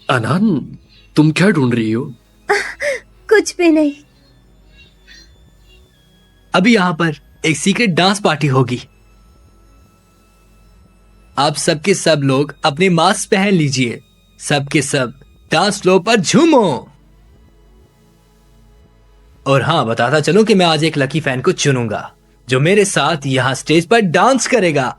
अनान, तुम क्या ढूंढ रही हो? कुछ भी नहीं। अभी यहाँ पर एक सीक्रेट डांस पार्टी होगी। आप सबके सब लोग अपने मास्क पहन लीजिए। सबके सब डांस फ्लोर पर झूमो। और हाँ, बताता चलूं कि मैं आज एक लकी फैन को चुनूंगा जो मेरे साथ यहाँ स्टेज पर डांस करेगा।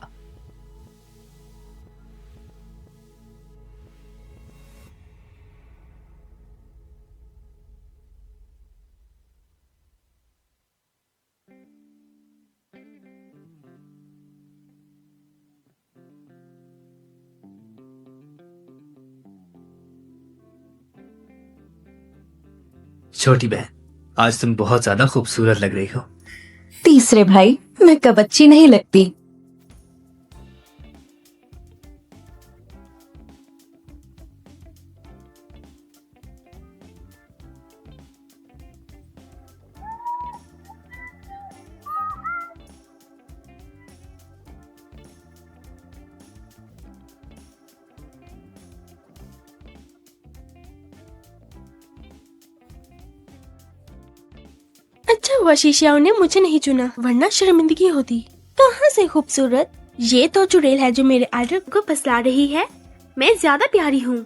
छोटी बहन, आज तुम बहुत ज्यादा खूबसूरत लग रही हो। तीसरे भाई, मैं कब अच्छी नहीं लगती। अच्छा हुआ शीशियाओं ने मुझे नहीं चुना, वरना शर्मिंदगी होती। कहाँ से खूबसूरत? ये तो चुड़ैल है जो मेरे आइडल को फसला रही है। मैं ज्यादा प्यारी हूँ।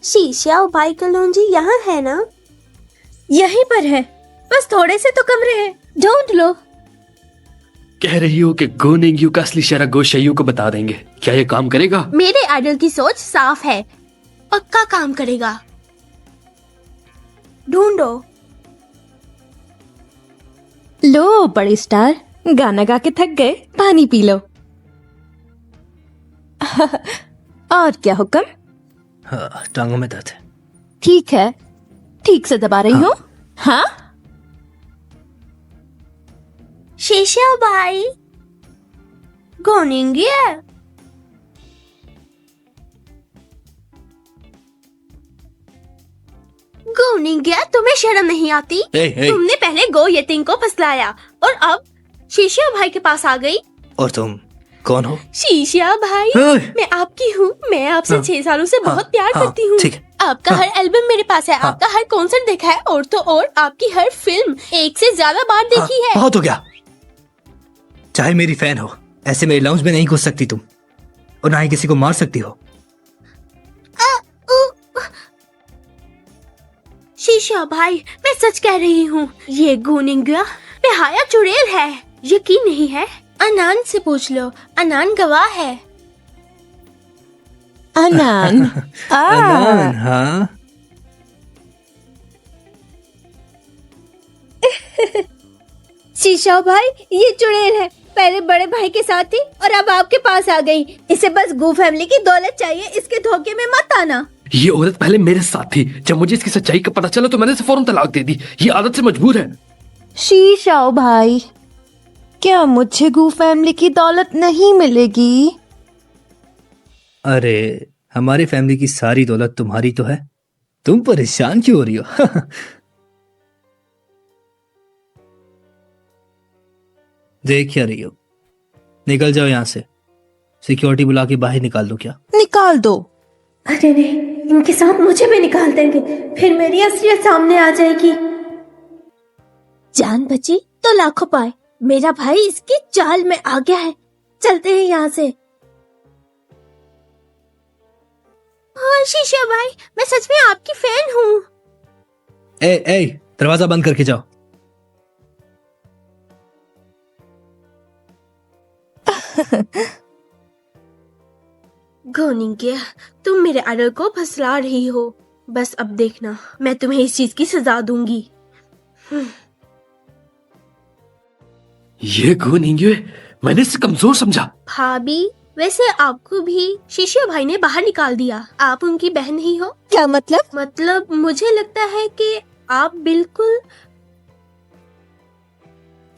शीशियाओ भाई कलौंजी यहाँ है ना? यहीं पर है, बस थोड़े से तो कमरे हैं, ढूंढ लो। कह रही हो कि गो निंग्यू का असली चेहरा गो शेयू को बता देंगे। क्या ये काम करेगा? मेरे आइडल की सोच साफ है, पक्का काम करेगा। ढूंढो। लो बड़े स्टार, गाना गा के थक गए, पानी पी लो। और क्या हुक्म? हाँ, टांगों में दर्द है। ठीक है, ठीक से दबा रही हो? हाँ? शीशियाओ भाई, गोनेंगे। गोनेंगे, तुम्हें शर्म नहीं आती? तुमने पहले गो यतिंग को फसलाया और अब शीशिया भाई के पास आ गई। और तुम कौन हो? शीशिया भाई, मैं आपकी हूँ। मैं आपसे 6 सालों से बहुत प्यार करती हूँ। आपका हर एल्बम मेरे पास है, आपका हर कॉन्सर्ट देखा है, और तो और आपकी हर फिल्म एक से ज्यादा बार देखी है। बहुत हो गया। चाहे मेरी फैन हो, ऐसे मेरे लाउंज में नहीं घुस सकती तुम, और ना ही किसी को मार सकती हो। शीशिया भाई, मैं सच कह रही हूँ, ये गोनिंगा बेहाया चुड़ैल है। यकीन नहीं है? अनान से पूछ लो, अनान गवाह है। अनान। अनान, हाँ। शीशा भाई, ये चुड़ैल है, पहले बड़े भाई के साथ थी और अब आपके पास आ गई। इसे बस गू फैमिली की दौलत चाहिए, इसके धोखे में मत आना। ये औरत पहले मेरे साथ थी, जब मुझे इसकी सच्चाई का पता चला तो मैंने इसे फौरन तलाक दे दी। ये आदत से मजबूर है। शीशा भाई, क्या मुझे गू फैमिली की दौलत नहीं मिलेगी? अरे, हमारे फैमिली की सारी दौलत तुम्हारी तो है, तुम परेशान क्यों हो रही हो? देख क्या रही हो? निकल जाओ यहाँ से। सिक्योरिटी बुला के बाहर निकाल दो क्या? निकाल दो। अरे नहीं, इनके साथ मुझे भी निकाल देंगे, फिर मेरी असलियत सामने आ जाएगी। जान बची तो लाखों पाए। मेरा भाई इसकी चाल में आ गया है। चलते हैं यहाँ से। हाँ शीशा भाई, मैं सच में आपकी फैन हूँ। ए, दरवाजा बंद करके जाओ। गोनिंगे, तुम मेरे आइडल को फसला रही हो। बस अब देखना, मैं तुम्हें इस चीज की सजा दूंगी। ये गो निंग्यू, मैंने इसे कमजोर समझा। भाभी, वैसे आपको भी शीशिया भाई ने बाहर निकाल दिया। आप उनकी बहन नहीं हो? क्या मतलब? मतलब मुझे लगता है कि आप बिल्कुल।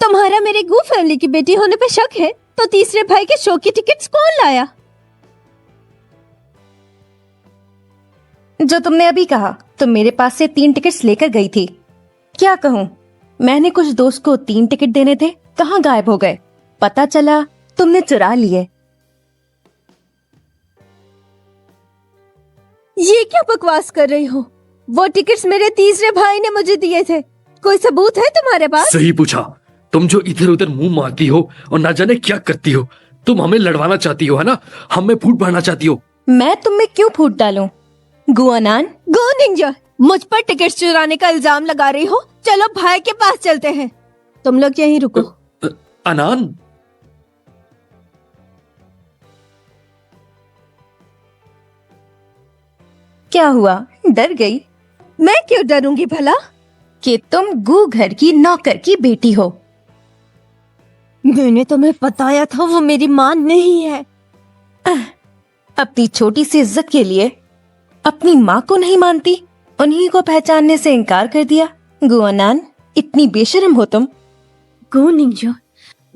तुम्हारा मेरे गू फैमिली की बेटी होने पे शक है, तो तीसरे भाई के शो की टिकट्स कौन लाया? जो तुमने अभी कहा, तुम मेरे पास से 3 टिकट्स लेकर गई थी। क्या कहूँ, मैंने कुछ दोस्त को 3 टिकट देने थे, कहाँ गायब हो गए। पता चला तुमने चुरा लिए। ये क्या बकवास कर रही हो? वो टिकट्स मेरे तीसरे भाई ने मुझे दिए थे। कोई सबूत है तुम्हारे पास? सही पूछा। तुम जो इधर उधर मुंह मारती हो और ना जाने क्या करती हो। तुम हमें लड़वाना चाहती हो, है ना? हमें फूट भरना चाहती हो। मैं तुम में क्यों फूट डालूं? गुआनान, गो निंजा, मुझ पर टिकट चुराने का इल्जाम लगा रही हो। चलो भाई के पास चलते हैं। तुम लोग यहीं रुको। अनान, क्या हुआ, डर गई? मैं क्यों डरूंगी भला? कि तुम गू घर की नौकर की बेटी हो। मैंने तुम्हें बताया था वो मेरी माँ नहीं है। अपनी छोटी सी इज्जत के लिए अपनी माँ को नहीं मानती, उन्हीं को पहचानने से इनकार कर दिया। गुआनान, इतनी बेशर्म हो तुम। गो निंजा,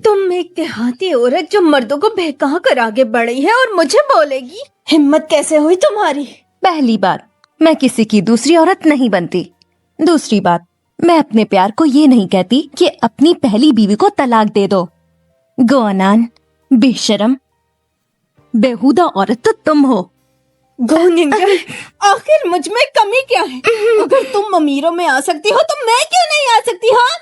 तुम एक देहाती औरत जो मर्दों को बहका कर आगे बढ़ी है और मुझे बोलेगी? हिम्मत कैसे हुई तुम्हारी? पहली बात, मैं किसी की दूसरी औरत नहीं बनती। दूसरी बात, मैं अपने प्यार को ये नहीं कहती कि अपनी पहली बीवी को तलाक दे दो। गुआनान, बेशरम, बेहुदा औरत तो तुम हो। गो निंजा, आखिर मुझ में कमी क्या है? अगर तुम अमीरों में आ सकती हो तो मैं क्यों नहीं आ सकती? हाँ,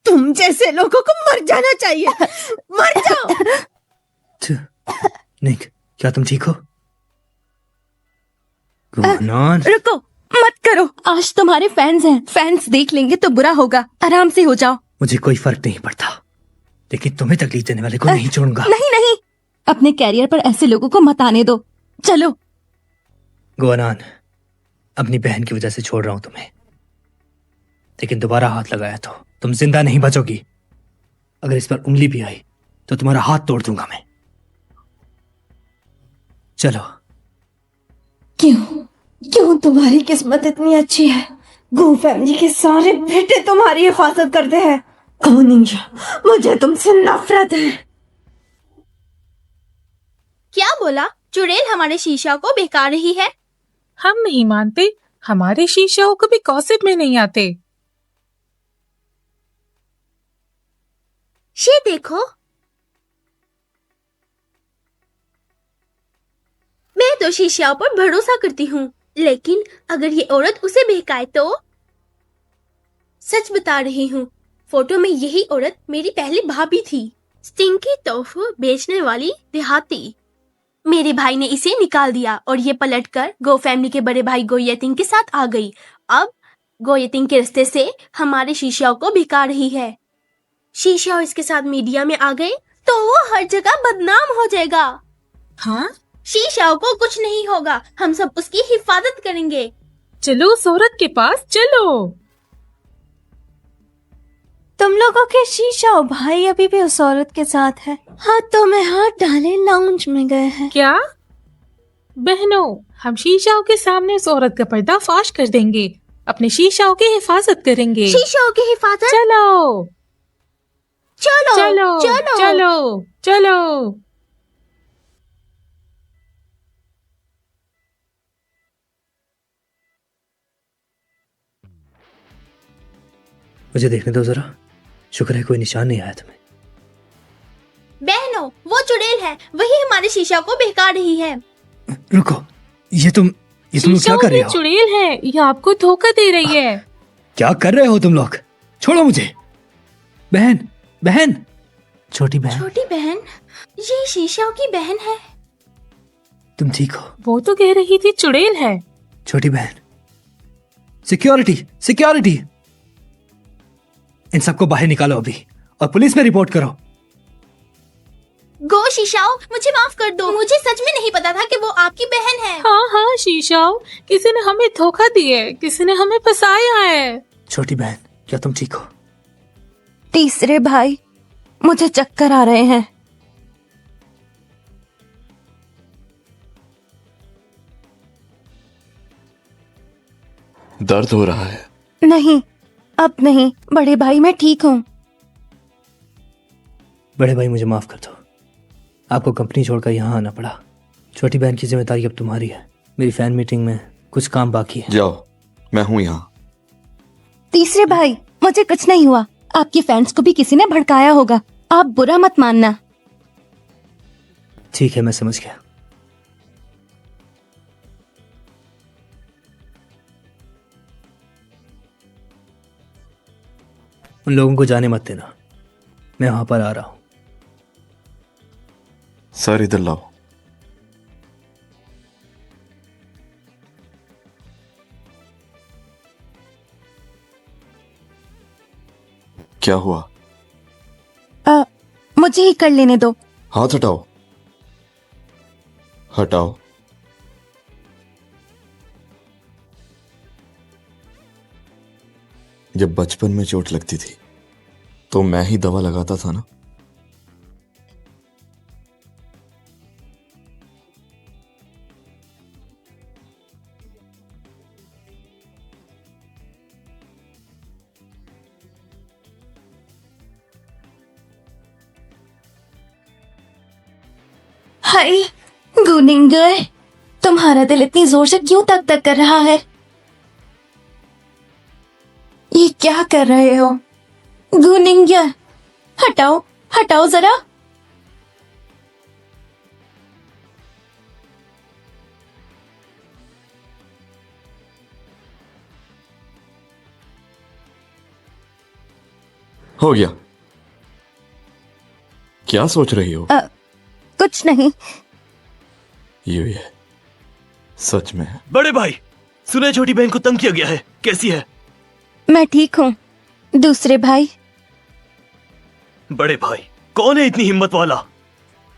तुम जैसे लोगों को मर जाना चाहिए। मर जाओ। निक, क्या तुम ठीक हो? गुआनान, रुको, मत करो। आज तुम्हारे फैंस हैं, फैंस देख लेंगे तो बुरा होगा। आराम से हो जाओ। मुझे कोई फर्क नहीं पड़ता, लेकिन तुम्हें तकलीफ देने वाले को नहीं छोड़ूंगा। नहीं नहीं, अपने कैरियर पर ऐसे लोगों को मत आने दो। चलो। गुआनान, अपनी बहन की वजह से छोड़ रहा हूं तुम्हें, लेकिन दोबारा हाथ लगाया तो तुम जिंदा नहीं बचोगी। अगर इस पर उंगली भी आई तो तुम्हारा हाथ तोड़ दूंगा मैं। चलो। क्यों क्यों तुम्हारी किस्मत इतनी अच्छी है? गो फैमिली के सारे बेटे तुम्हारी हिफाजत करते हैं। गो निंजा, मुझे तुमसे नफरत है। क्या बोला? चुड़ैल हमारे शीशा को बहका रही है। हम नहीं मानते, हमारे शीशाओं कभी गॉसिप में नहीं आते। ये देखो, मैं तो शीशाओं पर भरोसा करती हूँ, लेकिन अगर ये औरत उसे बहकाए तो? सच बता रही हूँ, फोटो में यही औरत मेरी पहली भाभी थी। स्टिंकी टोफू बेचने वाली देहाती। मेरे भाई ने इसे निकाल दिया और ये पलटकर गो फैमिली के बड़े भाई गोयतिंग के साथ आ गई। अब गोयतिंग के रास्ते से हमारे शीशाओं को भिका रही है। शीशा इसके साथ मीडिया में आ गए तो वो हर जगह बदनाम हो जाएगा। हाँ, शीशाओं को कुछ नहीं होगा, हम सब उसकी हिफाजत करेंगे। चलो उस औरत के पास चलो। तुम लोगों के शीशा भाई अभी भी उस औरत के साथ है। हाथों में हाथ डाले लाउंज में गए हैं। क्या बहनों, हम शीशाओं के सामने उस औरत का पर्दाफाश कर देंगे, अपने शीशाओं की हिफाजत करेंगे। शीशाओं की हिफाजत? चलो चलो चलो चलो चलो चलो। मुझे देखने दो जरा। शुक्र है कोई निशान नहीं आया तुम्हें। बहनों, वो चुड़ैल है, वही हमारे शीशा को बहका रही है। रुको, ये तुम लोग क्या शीशाओं कर रहे में हो? चुड़ैल है, ये आपको धोखा दे रही है। क्या कर रहे हो तुम लोग? छोड़ो मुझे। बहन, बहन, छोटी बहन, छोटी बहन? ये शीशाओं की बहन है। तुम ठीक हो? वो तो कह रही थी चुड़ैल है। छोटी बहन, सिक्योरिटी, सिक्योरिटी, इन सबको बाहर निकालो अभी और पुलिस में रिपोर्ट करो। गो शीशाओ, मुझे माफ कर दो, मुझे सच में नहीं पता था कि वो आपकी बहन है। हाँ हाँ शीशाओ, किसी ने हमें धोखा दिया है, किसी ने हमें फंसाया है। छोटी बहन, क्या तुम ठीक हो? तीसरे भाई, मुझे चक्कर आ रहे हैं। दर्द हो रहा है? नहीं, अब नहीं बड़े भाई, मैं ठीक हूँ। बड़े भाई मुझे माफ कर दो, आपको कंपनी छोड़कर यहाँ आना पड़ा। छोटी बहन की जिम्मेदारी अब तुम्हारी है। मेरी फैन मीटिंग में कुछ काम बाकी है। जाओ, मैं हूं यहाँ। तीसरे भाई, मुझे कुछ नहीं हुआ। आपके फैंस को भी किसी ने भड़काया होगा, आप बुरा मत मानना। ठीक है, मैं समझ गया। उन लोगों को जाने मत देना, मैं वहां पर आ रहा हूं। सर इधर लाओ। क्या हुआ? मुझे ही कर लेने दो। हाथ हटाओ। हटाओ। जब बचपन में चोट लगती थी तो मैं ही दवा लगाता था ना। हाय गुनिंगर, तुम्हारा दिल इतनी जोर से क्यों तक तक कर रहा है? ये क्या कर रहे हो गुनिंगर? हटाओ हटाओ जरा। हो गया। क्या सोच रही हो? कुछ नहीं। ये सच में है। बड़े भाई, सुना है छोटी बहन को तंग किया गया है, कैसी है? मैं ठीक हूँ। दूसरे भाई? बड़े भाई, कौन है इतनी हिम्मत वाला?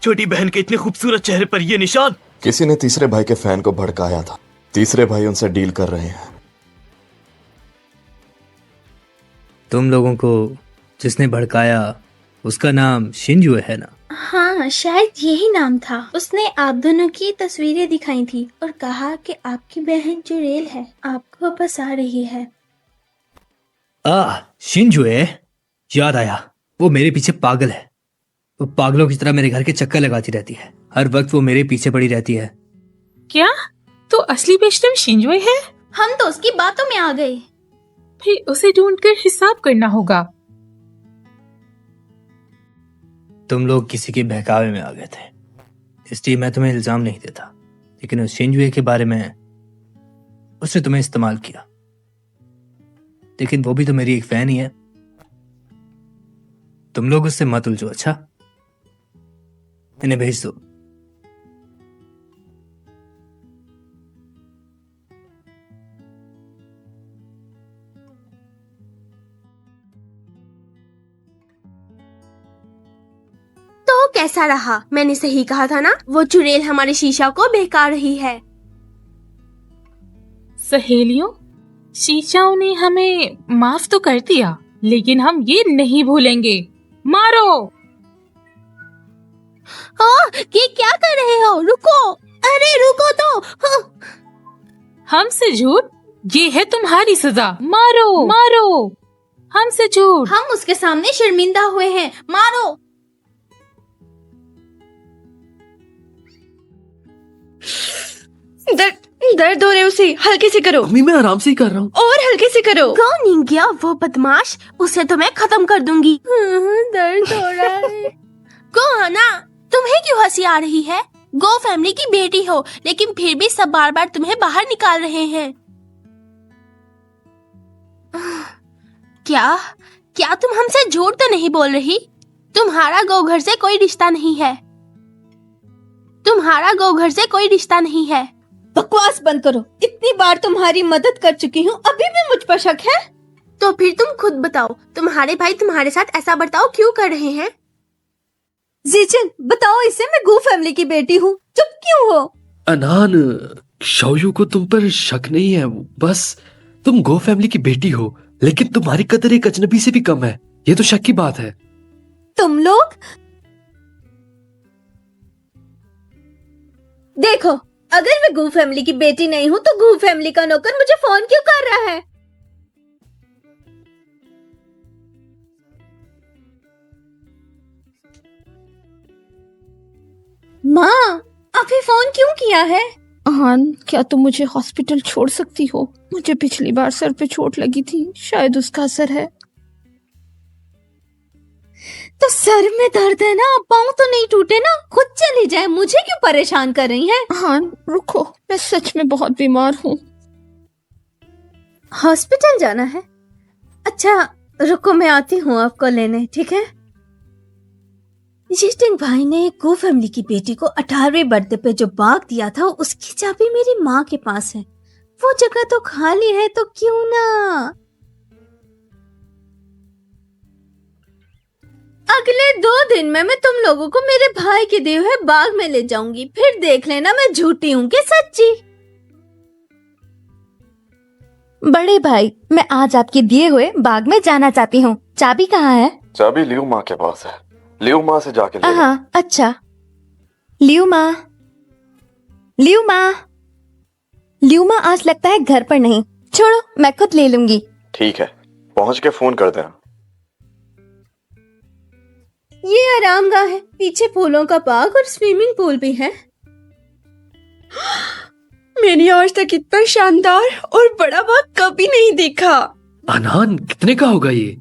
छोटी बहन के इतने खूबसूरत चेहरे पर ये निशान? किसी ने तीसरे भाई के फैन को भड़काया था। तीसरे भाई उनसे डील कर रहे हैं। तुम लोगों को जिसने भड़काया उसका नाम शिंजुए है ना? हाँ, शायद यही नाम था। उसने आप दोनों की तस्वीरें दिखाई थी और कहा कि आपकी बहन जुरेल है, आपको वापस आ रही है। शिंजुए, याद आया। वो मेरे पीछे पागल है। वो पागलों की तरह मेरे घर के चक्कर लगाती रहती है। हर वक्त वो मेरे पीछे पड़ी रहती है। क्या? तो असली बेशरम शिंजुए है? हम तो उसकी बातों में आ गए। फिर उसे ढूंढकर हिसाब करना होगा। तुम लोग किसी के बहकावे में आ गए थे, इसलिए मैं तुम्हें इल्जाम नहीं देता, लेकिन उस शिंजुए के बारे में उसने तुम्हें इस्तेमाल किया। लेकिन वो भी तो मेरी एक फैन ही है। तुम लोग उससे मत उलझो, अच्छा? इन्हें भेज दो। तो कैसा रहा? मैंने सही कहा था ना, वो चुड़ैल हमारे शीशा को बहका रही है। सहेलियों, शीशाओं ने हमें माफ तो कर दिया, लेकिन हम ये नहीं भूलेंगे। मारो! ये क्या कर रहे हो? रुको! अरे रुको तो! हमसे झूठ, ये है तुम्हारी सजा। मारो मारो! हमसे झूठ। हम उसके सामने शर्मिंदा हुए हैं। मारो! दर्द हो रहे उसे, हल्के से करो। अम्मी मैं आराम से ही कर रहा हूँ। और हल्के से करो। कौन नहीं गया वो बदमाश? उसे तो मैं खत्म कर दूंगी। दर्द हो रहा है। कौन ना? तुम्हें क्यों हंसी आ रही है? गो फैमिली की बेटी हो, लेकिन फिर भी सब बार बार तुम्हें बाहर निकाल रहे हैं। क्या क्या तुम हमसे झूठ तो नहीं बोल रही? तुम्हारा गो घर से कोई रिश्ता नहीं है। तुम्हारा गो घर से कोई रिश्ता नहीं है। बकवास बंद करो। इतनी बार तुम्हारी मदद कर चुकी हूँ, अभी भी मुझ पर शक है? तो फिर तुम खुद बताओ, तुम्हारे भाई तुम्हारे साथ ऐसा बर्ताव क्यों कर रहे हैं? जीजन बताओ इसे, मैं गू फैमिली की बेटी हूँ, चुप क्यों हो? अनान, शाओयू को तुम पर शक नहीं है। बस तुम गो फैमिली की बेटी हो, लेकिन तुम्हारी कदर एक अजनबी से भी कम है। ये तो शक की बात है। तुम लोग देखो, अगर मैं गू फैमिली की बेटी नहीं हूँ तो गू फैमिली का नौकर मुझे फोन क्यों कर रहा है? माँ, आपने फोन क्यों किया है? हान, क्या तुम मुझे हॉस्पिटल छोड़ सकती हो? मुझे पिछली बार सर पे चोट लगी थी, शायद उसका असर है। तो सर में दर्द है ना, पाँव तो नहीं टूटे ना, खुद चली जाए, मुझे क्यों परेशान कर रही हैं? हान रुको, मैं सच में बहुत बीमार हूँ। हॉस्पिटल जाना है? अच्छा रुको, मैं आती हूँ आपको लेने, ठीक है? जिस्टिन भाई ने गो फैमिली की बेटी को 18वें बर्थडे पे जो बाग दिया था, उसकी चाबी मेरी माँ के पास है। वो जगह तो खाली है, तो क्यों ना अगले 2 दिन में मैं तुम लोगों को मेरे भाई के दिए हुए बाग में ले जाऊंगी, फिर देख लेना मैं झूठी हूँ कि सच्ची। बड़े भाई, मैं आज आपके दिए हुए बाग में जाना चाहती हूँ। चाबी कहाँ है? चाबी लियो माँ के पास है, लियो माँ से जाके ले लो। हाँ अच्छा। लियो माँ, लियो माँ, लियो माँ आज लगता है घर पर नहीं। छोड़ो, मैं खुद ले लूंगी। ठीक है, पहुंच के फोन कर देना। ये आरामगाह है, पीछे फूलों का बाग और स्विमिंग पूल भी है। मैंने आज तक इतना शानदार और बड़ा बाग कभी नहीं देखा। अनान, कितने का होगा ये?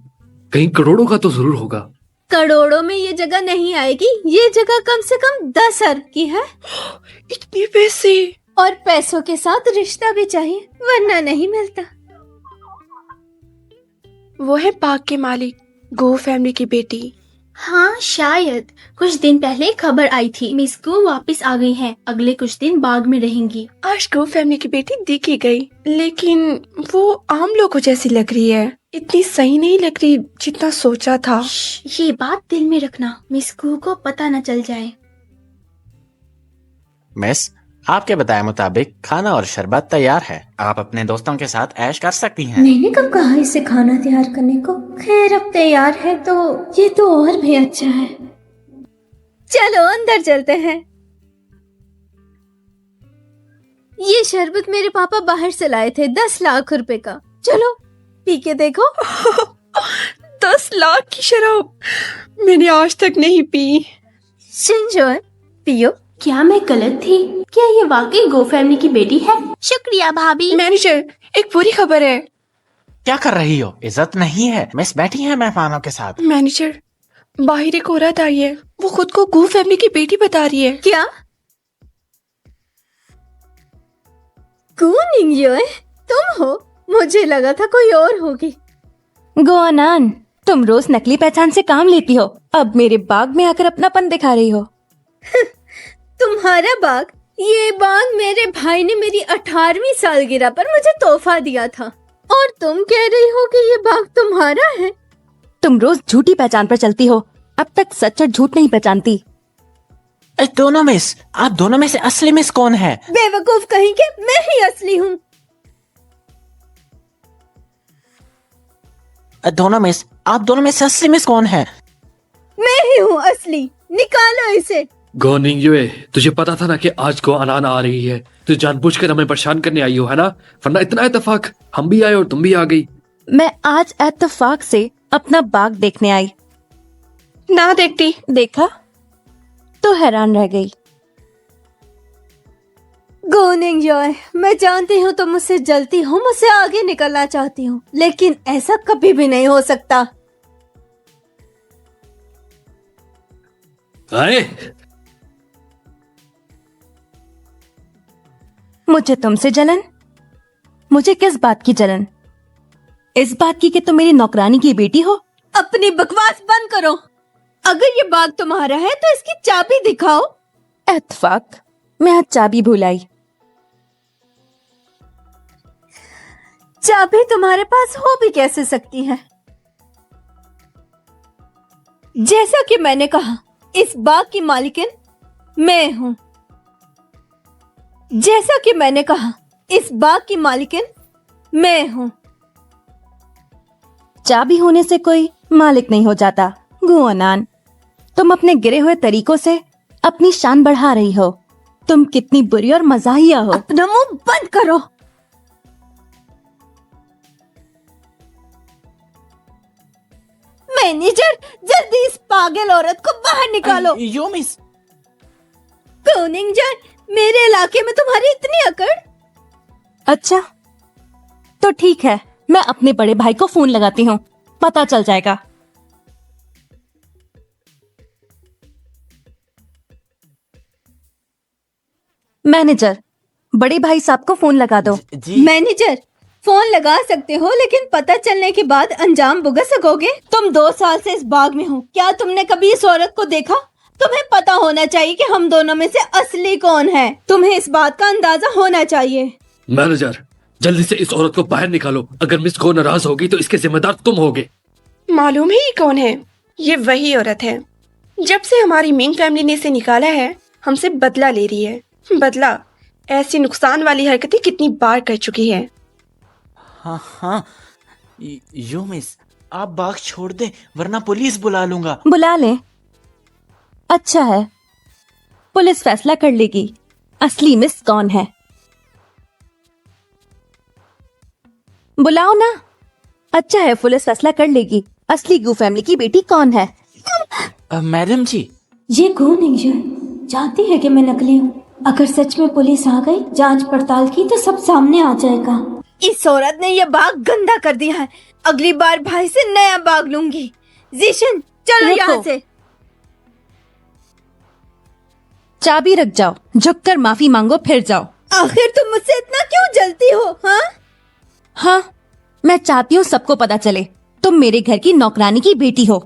कहीं करोड़ों का तो जरूर होगा। करोड़ों में ये जगह नहीं आएगी, ये जगह कम से कम 10 अरब की है। इतने पैसे? और पैसों के साथ रिश्ता भी चाहिए, वरना नहीं मिलता। वो है बाग के मालिक, गो फैमिली की बेटी। हाँ शायद, कुछ दिन पहले खबर आई थी मिस गो वापस आ गई हैं, अगले कुछ दिन बाग में रहेंगी। आज गो फैमिली की बेटी दिखी गई, लेकिन वो आम लोगों जैसी लग रही है, इतनी सही नहीं लग रही जितना सोचा था। ये बात दिल में रखना, मिस गो को पता न चल जाए। मिस, आपके बताए मुताबिक खाना और शरबत तैयार है। आप अपने दोस्तों के साथ ऐश कर सकती हैं। मैंने कब कहा इसे खाना तैयार करने को? खैर अब तैयार है तो ये तो और भी अच्छा है। चलो अंदर चलते हैं। ये शरबत मेरे पापा बाहर से लाए थे, 10 लाख रुपए का। चलो पी के देखो। 10 लाख की शराब मैंने आज तक नहीं पी। सिंजोर पियो। क्या मैं गलत थी? क्या ये वाकई गो फैमिली की बेटी है? शुक्रिया भाभी। मैनेजर, एक बुरी खबर है। क्या कर रही हो? इज्जत नहीं है। मिस बैठी है मेहमानों के साथ। मैनेजर, बाहर एक औरत आई है, वो खुद को गो फैमिली की बेटी बता रही है। क्या? कौन ये? तुम हो? मुझे लगा था कोई और होगी। गोअनान, तुम रोज नकली पहचान से काम लेती हो, अब मेरे बाग में आकर अपनापन दिखा रही हो। तुम्हारा बाग? ये बाग मेरे भाई ने मेरी 18वीं सालगिरह पर मुझे तोहफा दिया था, और तुम कह रही हो कि ये बाग तुम्हारा है? तुम रोज झूठी पहचान पर चलती हो, अब तक सच और झूठ नहीं पहचानती। दोनों मिस, आप दोनों में से असली मिस कौन है? बेवकूफ कहीं के, मैं ही असली हूँ। दोनों मिस, आप दोनों में से असली मिस कौन है? मैं ही हूँ असली, निकालो इसे। गो निंगयुए, तुझे पता था ना कि आज को अनान आ रही है। तू जानबूझकर हमें परेशान करने आई हो, है ना? वरना इतना इत्तेफाक, हम भी आए और तुम भी आ गई। मैं आज इत्तेफाक से अपना बाग देखने आई। ना देखती। देखा तो हैरान रह गई। गो निंगयुए, मैं जानती हूँ तुम मुझसे जलती हो, मुझसे आगे निकलना चाहती हूँ, लेकिन ऐसा कभी भी नहीं हो सकता। आए, मुझे तुमसे जलन? मुझे किस बात की जलन? इस बात की कि तुम मेरी नौकरानी की बेटी हो? अपनी बकवास बंद करो। अगर ये बाग तुम्हारा है तो इसकी चाबी दिखाओ। इत्तेफाक, मैं आज चाबी भूल आई। चाबी तुम्हारे पास हो भी कैसे सकती है? जैसा कि मैंने कहा, इस बाग की मालिकिन मैं हूं। जैसा कि मैंने कहा, इस बाग की मालिकिन मैं हूं। चाबी होने से कोई मालिक नहीं हो जाता। गुआनान, तुम अपने गिरे हुए तरीकों से अपनी शान बढ़ा रही हो। तुम कितनी बुरी और मजाहिया हो। अपना मुंह बंद करो। मैनेजर, जल्दी इस पागल औरत को बाहर निकालो। यो मिस, कौनिंग जाए, मेरे इलाके में तुम्हारी इतनी अकड़। अच्छा तो ठीक है, मैं अपने बड़े भाई को फोन लगाती हूँ, पता चल जाएगा। मैनेजर, बड़े भाई साहब को फोन लगा दो। मैनेजर, फोन लगा सकते हो लेकिन पता चलने के बाद अंजाम भुगत सकोगे। तुम 2 साल से इस बाग में हो, क्या तुमने कभी इस औरत को देखा? तुम्हें पता होना चाहिए कि हम दोनों में से असली कौन है। तुम्हें इस बात का अंदाजा होना चाहिए। मैनेजर, जल्दी से इस औरत को बाहर निकालो। अगर मिस गो नाराज होगी तो इसके जिम्मेदार तुम होगे। मालूम है ये कौन है? ये वही औरत है। जब से हमारी मिंग फैमिली ने इसे निकाला है, हमसे बदला ले रही है। बदला ऐसी नुकसान वाली हरकतें कितनी बार कर चुकी है। हाँ हाँ, यो मिस, आप बाग छोड़ दें वरना पुलिस बुला लूंगा। बुला ले। अच्छा है, पुलिस फैसला कर लेगी असली मिस कौन है। बुलाओ ना। अच्छा है, पुलिस फैसला कर लेगी असली गू फैमिली की बेटी कौन है। मैडम जी, ये कौन है? जानती है कि मैं नकली हूँ। अगर सच में पुलिस आ गई, जांच पड़ताल की, तो सब सामने आ जाएगा। इस औरत ने यह बाग गंदा कर दिया है। अगली बार भाई से नया बाग लूंगी। जीशन, चलो यहाँ से। चाबी रख जाओ, झुककर माफी मांगो, फिर जाओ। आखिर तुम मुझसे इतना क्यों जलती हो? हाँ, मैं चाहती हूँ सबको पता चले तुम मेरे घर की नौकरानी की बेटी हो।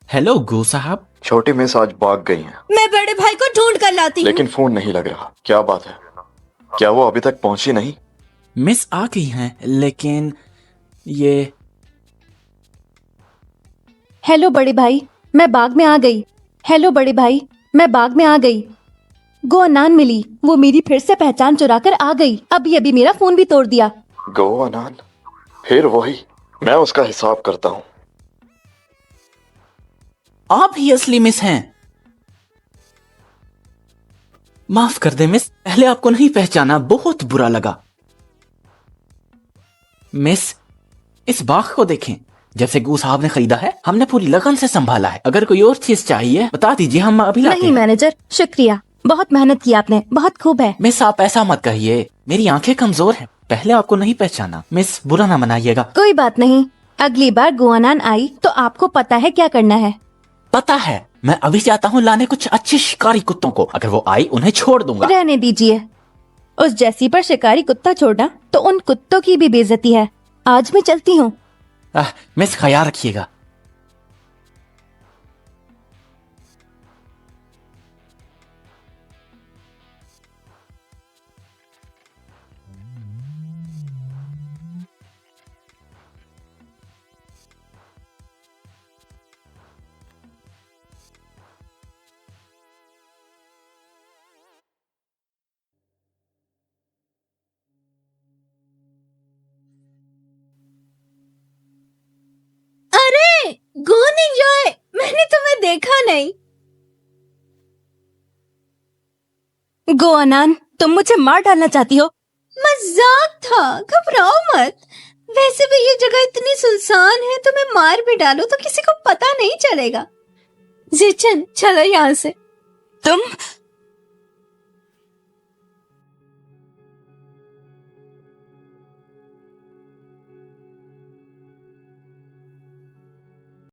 हेलो गो साहब। छोटी मिस आज भाग गई हैं। मैं बड़े भाई को ढूंढ कर लाती हूँ। लेकिन फोन नहीं लग रहा। क्या बात है? क्या वो अभी तक पहुंची नहीं? मिस आ गई हैं, लेकिन ये। हेलो बड़े भाई, मैं बाग में आ गई। हेलो बड़े भाई, मैं बाग में आ गई। गो अनान मिली, वो मेरी फिर से पहचान चुरा कर आ गई। अभी अभी मेरा फोन भी तोड़ दिया। गो अनान? फिर वही, मैं उसका हिसाब करता हूँ। आप ही असली मिस हैं। माफ कर दे मिस, पहले आपको नहीं पहचाना, बहुत बुरा लगा। मिस, इस बाग को देखें। जब से गू साहब ने खरीदा है, हमने पूरी लगन से संभाला है। अगर कोई और चीज चाहिए बता दीजिए, हम अभी लाते हैं। नहीं मैनेजर, शुक्रिया, बहुत मेहनत की आपने, बहुत खूब है। मिस आप ऐसा मत कहिए, मेरी आंखें कमजोर हैं। पहले आपको नहीं पहचाना। मिस बुरा ना मनाइएगा। कोई बात नहीं, अगली बार गुआनान आई तो आपको पता है क्या करना है। पता है, मैं अभी जाता हूँ लाने कुछ अच्छे शिकारी कुत्तों को। अगर वो आई उन्हें छोड़ दूंगा। रहने दीजिए, उस जैसी पर शिकारी कुत्ता छोड़ना तो उन कुत्तों की भी बेइज्जती है। आज मैं चलती हूँ। मिस ख्याल रखिएगा। गुनिंग जॉय, मैंने तुम्हें देखा नहीं। गो अनान, तुम मुझे मार डालना चाहती हो? मजाक था, घबराओ मत। वैसे भी ये जगह इतनी सुनसान है, तुम्हें मार भी डालो तो किसी को पता नहीं चलेगा। जीचन, चलो यहाँ से। तुम